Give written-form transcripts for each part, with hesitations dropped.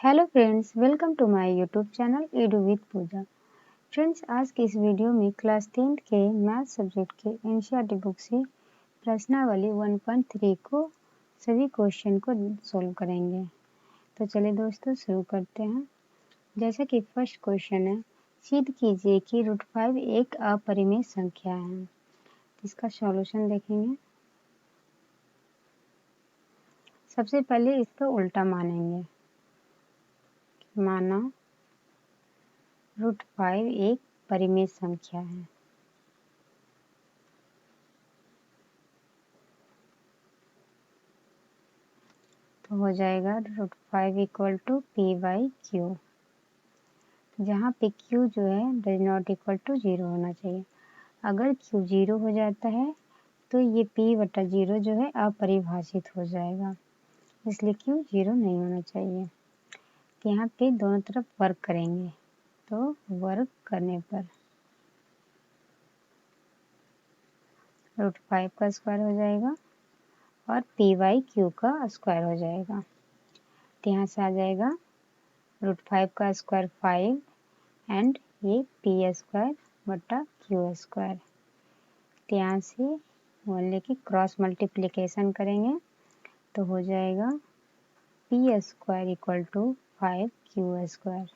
Hello friends, welcome to my YouTube channel Edu with Pooja. Friends, आज की इस video में क्लास 10th के मैथ सब्जेक्ट के एनसीईआरटी बुक से प्रश्नावली 1.3 को सभी क्वेश्चन को सोल्व करेंगे। तो चलिए दोस्तों शुरू करते हैं। जैसा कि फर्स्ट क्वेश्चन है, सिद्ध कीजिए कि √5 एक अपरिमेय संख्या है। इसका सॉल्यूशन देखेंगे। सबसे पहले इसका उल्टा मानेंगे, माना √5 एक परिमेय संख्या है। तो हो जाएगा √5 इक्वल टू p/q, जहाँ पे q जो है डज नॉट इक्वल टू 0 होना चाहिए। अगर q 0 हो जाता है तो ये p/0 जो है अपरिभाषित हो जाएगा, इसलिए q 0 नहीं होना चाहिए। तो यहाँ पे दोनों तरफ वर्क करेंगे, तो वर्क करने पर √5 का स्क्वायर हो जाएगा और p/q का स्क्वायर हो जाएगा। तो यहाँ से आ जाएगा √5 का स्क्वायर 5 एंड ये p²/q²। तो यहाँ से वन लेके क्रॉस मल्टीप्लिकेशन करेंगे तो हो जाएगा p² इक्वल टू 5q²।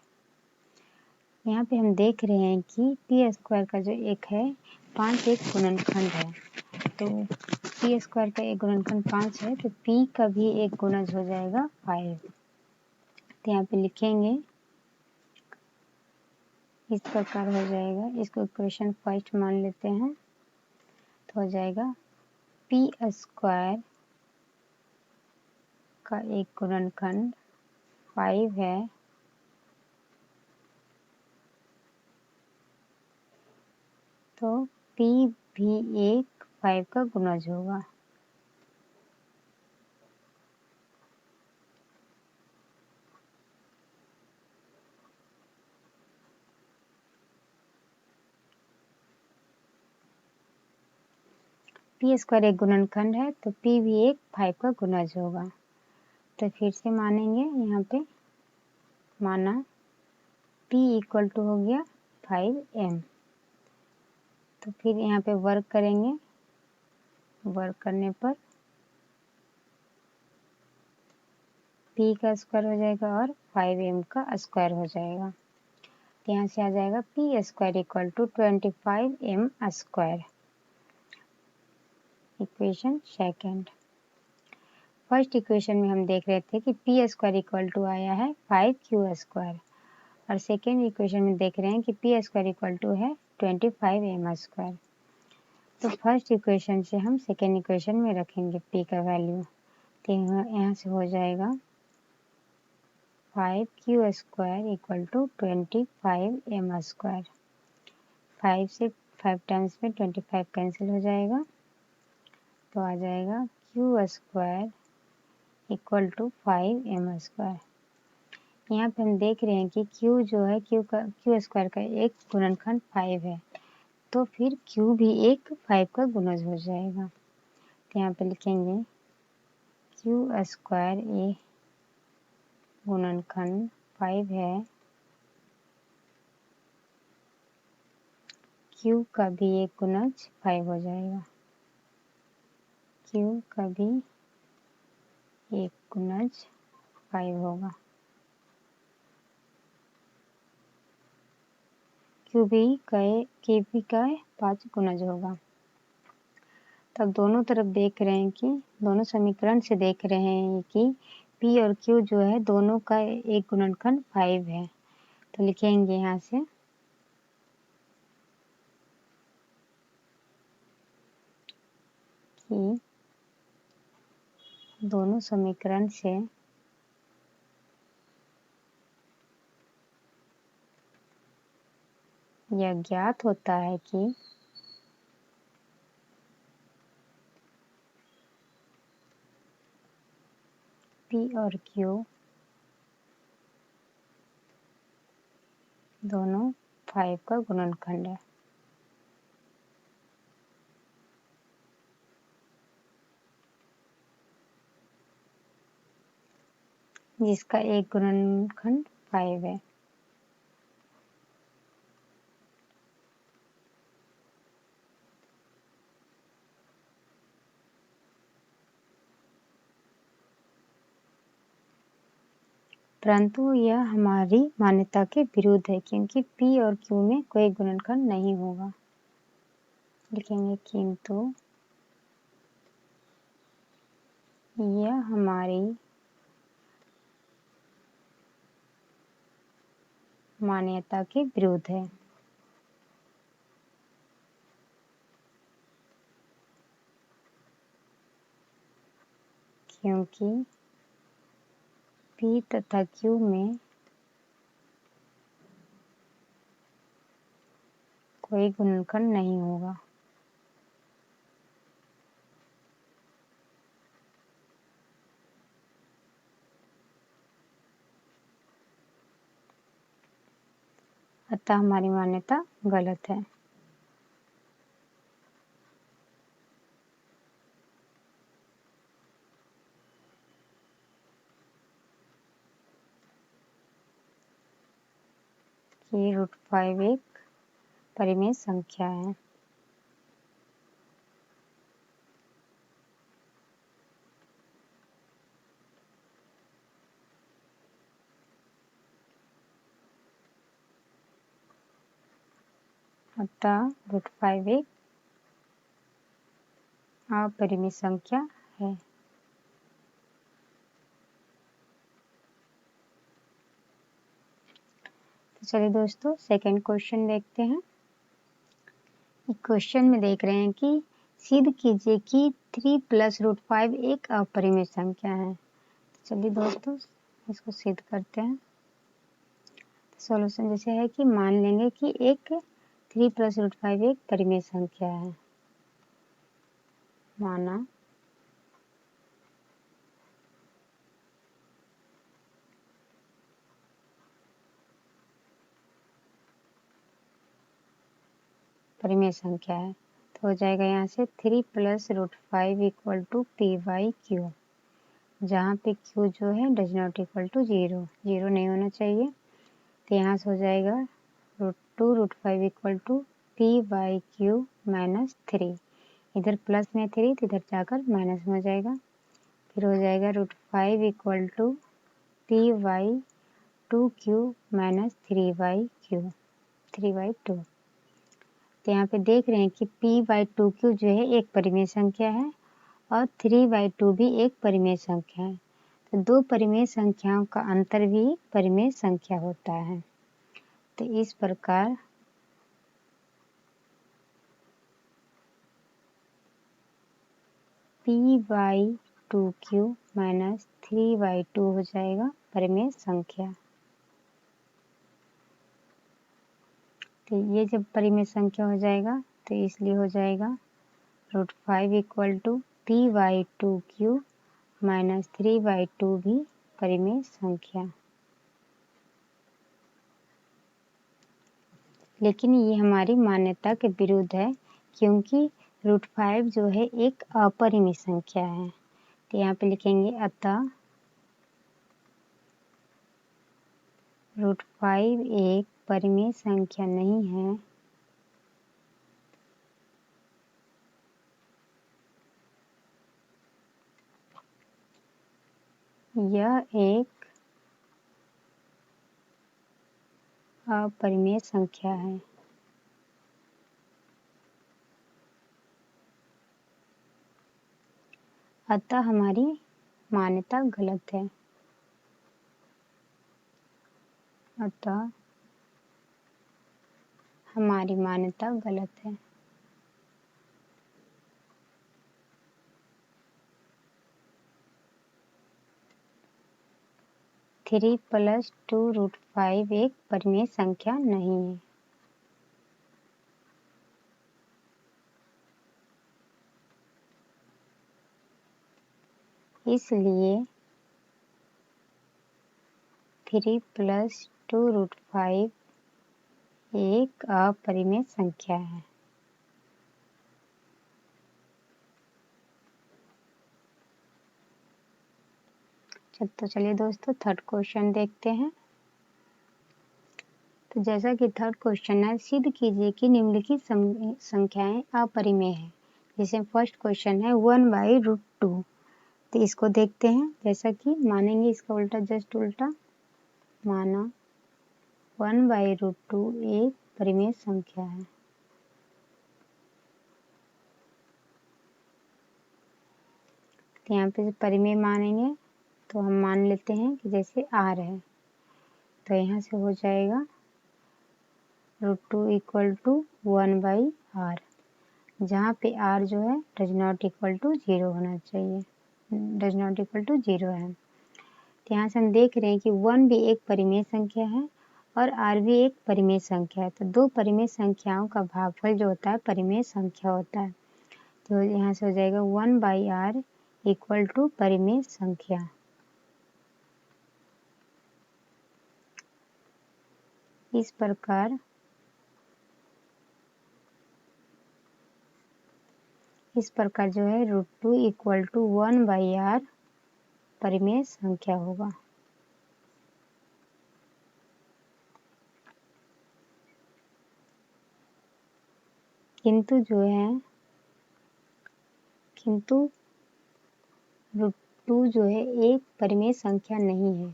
यहाँ पे हम देख रहे हैं कि p² का जो एक है 5 एक गुणनखंड है, तो p² का एक गुणनखंड 5 है तो p का भी एक गुणज हो जाएगा 5। तो यहाँ पे लिखेंगे इस प्रकार हो जाएगा। इसको इक्वेशन फर्स्ट मान लेते हैं तो हो जाएगा p² का एक गुणनखंड 5 है तो p भी एक 5 का गुणज होगा। p² एक गुणनखंड है तो p भी एक 5 का गुणज होगा। तो फिर से मानेंगे, यहाँ पे माना p इक्वल टू हो गया 5m। तो फिर यहाँ पे वर्क करेंगे, वर्क करने पर p का स्क्वायर हो जाएगा और 5m का स्क्वायर हो जाएगा। तो यहाँ से आ जाएगा p² equal to 25m²। Equation second. First equation में हम देख रहे थे कि p² इक्वल टू आया है 5q² और सेकेंड इक्वेशन में देख रहे हैं कि p² इक्वल टू है 25m²। तो फर्स्ट इक्वेशन से हम सेकेंड इक्वेशन में रखेंगे p का वैल्यू, तो यहाँ से हो जाएगा 5q² इक्वल टू 25m²। 5 से 5 टाइम्स में 25 कैंसिल हो जाएगा तो आ जाएगा q² इक्वल टू 5m²। यहाँ पे हम देख रहे हैं कि q जो है q² का एक गुणनखंड 5 है, तो फिर q भी एक 5 का गुणज हो जाएगा। तो यहाँ पे लिखेंगे q² ए गुणनखंड 5 है, q का भी एक गुणज 5 हो जाएगा। q का भी एक गुणज 5 होगा। q भी का 5 गुणज होगा। तब दोनों तरफ देख रहे हैं कि दोनों समीकरण से देख रहे हैं कि p और q जो है दोनों का एक गुणनखंड 5 है। तो लिखेंगे यहाँ से कि दोनों समीकरण से यह ज्ञात होता है कि p और q दोनों 5 का गुणनखंड है। जिसका एक गुणनखंड 5 है। परंतु यह हमारी मान्यता के विरुद्ध है क्योंकि P और Q में कोई गुणनखंड नहीं होगा। लिखेंगे किंतु यह हमारी मान्यता के विरुद्ध है। क्योंकि P तथा Q में कोई गुणनखंड नहीं होगा। अतः हमारी मान्यता गलत है। कि √5 एक परिमेय संख्या है। अतः √5 एक अपरिमेय संख्या है। तो चलिए दोस्तों सेकंड क्वेश्चन देखते हैं। क्वेश्चन में देख रहे हैं कि सिद्ध कीजिए कि 3 + √5 एक अपरिमेय संख्या है। तो चलिए दोस्तों इसको सिद्ध करते हैं। सॉल्यूशन जैसे है कि मान लेंगे कि एक 3 + √5 एक परिमेय संख्या है। माना परिमेय संख्या है तो हो जाएगा यहाँ से 3 + √5 = p/q, जहाँ पे q जो है डज नॉट इक्वल टू 0 नहीं होना चाहिए। तो यहाँ से हो जाएगा √2 √5 = p/q - 3। इधर प्लस में 3 तो इधर जाकर माइनस में हो जाएगा। फिर हो जाएगा √5 = p/2q - 3/2। तो यहाँ पे देख रहे हैं कि p/2q जो है एक परिमेय संख्या है और 3/2 भी एक परिमेय संख्या है। तो दो परिमेय संख्याओं का अंतर भी परिमेय संख्या होता है। तो इस प्रकार p/2q - 3/2 हो जाएगा परिमेय संख्या। तो ये जब परिमेय संख्या हो जाएगा तो इसलिए हो जाएगा √5 = p/2q - 3/2 भी परिमेय संख्या। लेकिन ये हमारी मान्यता के विरुद्ध है क्योंकि √5 जो है एक अपरिमेय संख्या है। तो यहाँ पे लिखेंगे अतः √5 एक परिमेय संख्या नहीं है। यह एक अपरिमेय संख्या है। अतः हमारी मान्यता गलत है। अतः हमारी मान्यता गलत है। थ्री + 2√5 एक परिमेय संख्या नहीं है। इसलिए 3 + 2√5 एक अपरिमेय संख्या है। तो चलिए दोस्तों थर्ड क्वेश्चन देखते हैं। तो जैसा कि थर्ड क्वेश्चन है, सिद्ध कीजिए कि निम्नलिखित संख्याएं अपरिमेय है। जैसे फर्स्ट क्वेश्चन है 1/√2। तो इसको देखते हैं। जैसा कि मानेंगे इसका उल्टा, जस्ट उल्टा माना 1/√2 एक परिमेय संख्या है। तो यहाँ पे परिमेय मानेंगे तो हम मान लेते हैं कि जैसे r है, तो यहाँ से हो जाएगा √2 = 1/r, जहाँ पे r जो है डज नॉट इक्वल टू 0 होना चाहिए, डज नॉट इक्वल टू 0 है। तो यहाँ से हम देख रहे हैं कि 1 भी एक परिमेय संख्या है और r भी एक परिमेय संख्या है। तो दो परिमेय संख्याओं का भागफल जो होता है परिमेय संख्या होता है। तो यहाँ से हो जाएगा 1/r = परिमेय संख्या। इस प्रकार जो है √2 = 1/r परिमेय संख्या होगा। किंतु √2 जो है एक परिमेय संख्या नहीं है।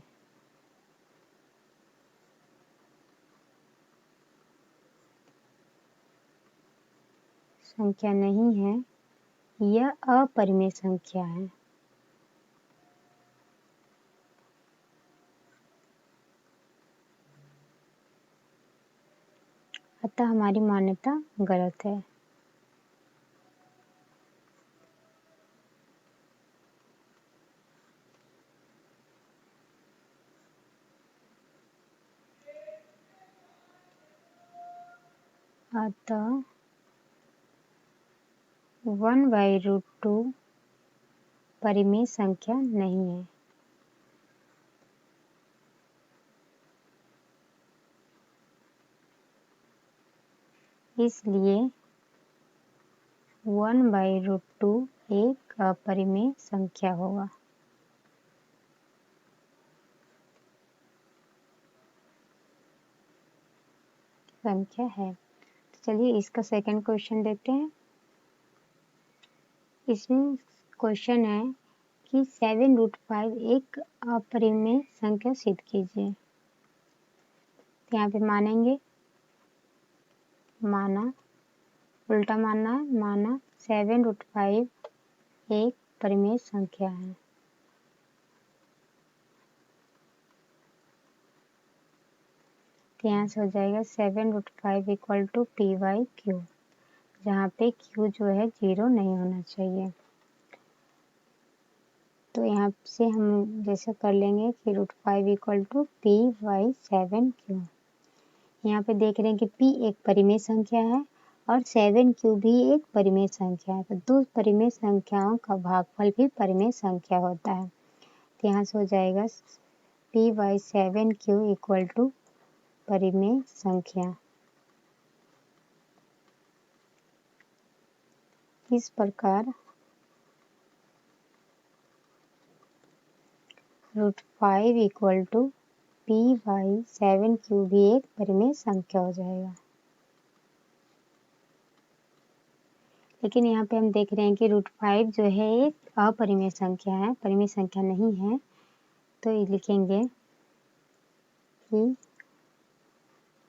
यह अपरिमेय संख्या है। अतः हमारी मान्यता गलत है। अतः 1/√2 परिमेय संख्या नहीं है। इसलिए 1/√2 एक अपरिमेय संख्या होगा। संख्या है। तो चलिए इसका सेकंड क्वेश्चन देखते हैं। इसमें क्वेश्चन है कि 7√5 एक अपरिमेय संख्या सिद्ध कीजिए। तो यहाँ पे मानेंगे, उल्टा मानना है, माना 7√5 एक परिमेय संख्या है। तो यहाँ से हो जाएगा 7√5 = p/q, जहाँ पे q जो है 0 नहीं होना चाहिए। तो यहाँ से हम जैसे कर लेंगे कि √5 = p/7q। यहाँ पे देख रहे हैं कि p एक परिमेय संख्या है और 7q भी एक परिमेय संख्या है। तो दो परिमेय संख्याओं का भागफल भी परिमेय संख्या होता है। तो यहाँ से हो जाएगा p/7q = परिमेय संख्या। इस प्रकार √5 = p/7q भी एक परिमेय संख्या हो जाएगा। लेकिन यहाँ पे हम देख रहे हैं कि √5 जो है एक अपरिमेय संख्या है, परिमेय संख्या नहीं है। तो ये लिखेंगे कि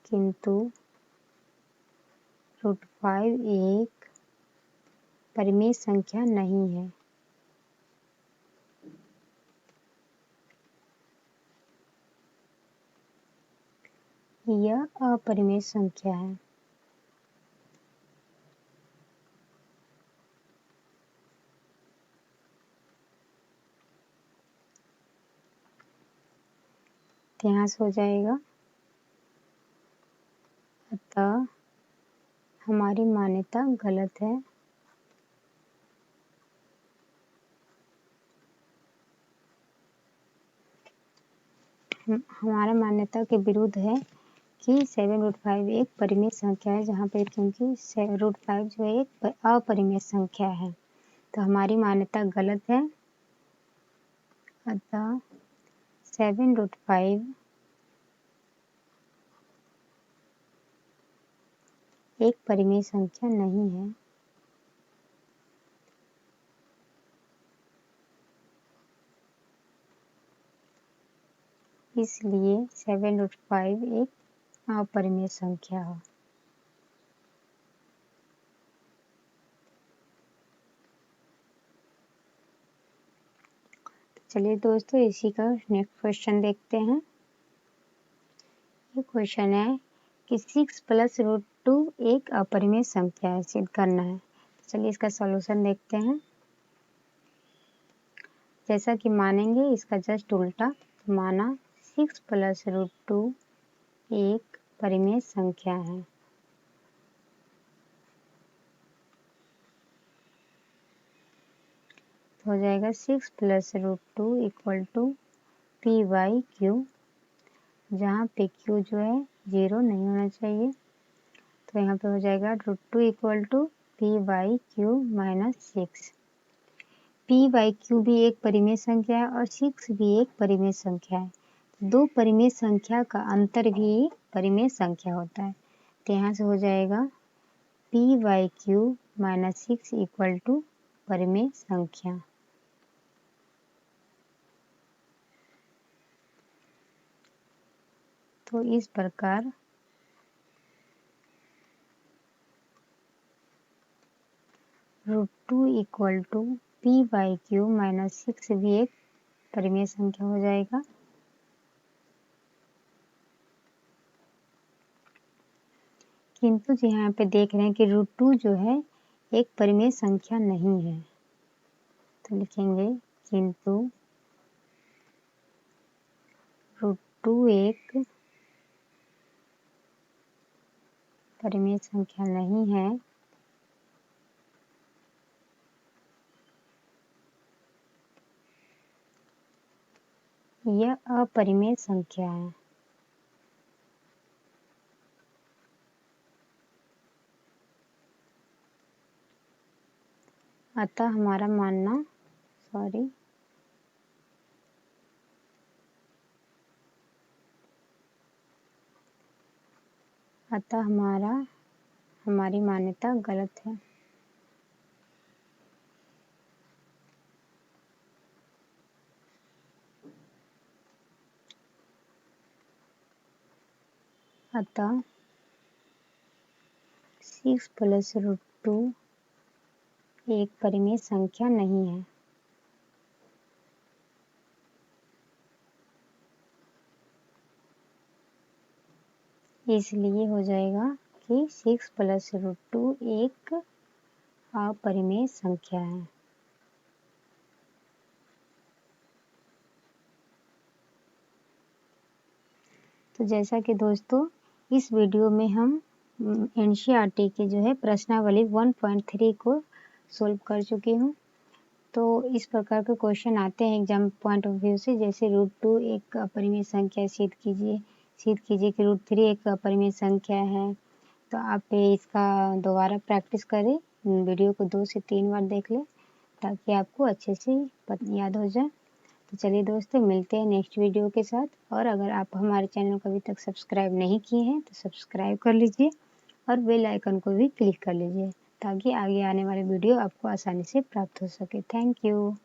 किंतु √5 एक परिमेय संख्या नहीं है। यह अपरिमेय संख्या है। तो यहाँ से हो जाएगा, अतः हमारी मान्यता गलत है। हमारा मान्यता के विरुद्ध है कि 7√5 एक परिमेय संख्या है, जहाँ पे क्योंकि √5 जो है एक अपरिमेय संख्या है। तो हमारी मान्यता गलत है। अतः 7√5 एक परिमेय संख्या नहीं है। इसलिए 7√5 एक अपरिमेय संख्या है। चलिए दोस्तों, इसी का नेक्स्ट क्वेश्चन देखते हैं। ये क्वेश्चन है कि 6 + √2 एक अपरिमेय संख्या है, सिद्ध करना है। चलिए इसका सॉल्यूशन देखते हैं। जैसा कि मानेंगे इसका जस्ट उल्टा, माना 6 + √2 एक परिमेय संख्या है। तो हो जाएगा 6 + √2 = p/q, जहाँ पे q जो है 0 नहीं होना चाहिए। तो यहाँ पे हो जाएगा √2 = p/q - 6। p/q भी एक परिमेय संख्या है और 6 भी एक परिमेय संख्या है। दो परिमेय संख्या का अंतर भी परिमेय संख्या होता है। तो यहाँ से हो जाएगा p/q - 6 = परिमेय संख्या। तो इस प्रकार √2 = p/q - 6 भी एक परिमेय संख्या हो जाएगा। किंतु यहाँ पे देख रहे हैं कि √2 जो है एक परिमेय संख्या नहीं है। तो लिखेंगे किंतु √2 एक परिमेय संख्या नहीं है। यह अपरिमेय संख्या है। अतः हमारा मानना हमारी मान्यता गलत है। अतः 6 + √2 एक परिमेय संख्या नहीं है। इसलिए हो जाएगा कि 6 + √2 एक अपरिमेय संख्या है। तो जैसा कि दोस्तों इस वीडियो में हम एनसीईआरटी के जो है प्रश्नावली 1.3 को सोल्व कर चुकी हूँ। तो इस प्रकार के क्वेश्चन आते हैं एग्जाम पॉइंट ऑफ व्यू से, जैसे √2 एक अपरिमेय संख्या सिद्ध कीजिए कि √3 एक अपरिमेय संख्या है। तो आप इसका दोबारा प्रैक्टिस करें, वीडियो को 2 से 3 बार देख लें ताकि आपको अच्छे से याद हो जाए। तो चलिए दोस्तों, मिलते हैं नेक्स्ट वीडियो के साथ। और अगर आप हमारे चैनल को अभी तक सब्सक्राइब नहीं किए हैं तो सब्सक्राइब कर लीजिए और बेल आइकन को भी क्लिक कर लीजिए ताकि आगे आने वाले वीडियो आपको आसानी से प्राप्त हो सके। Thank you.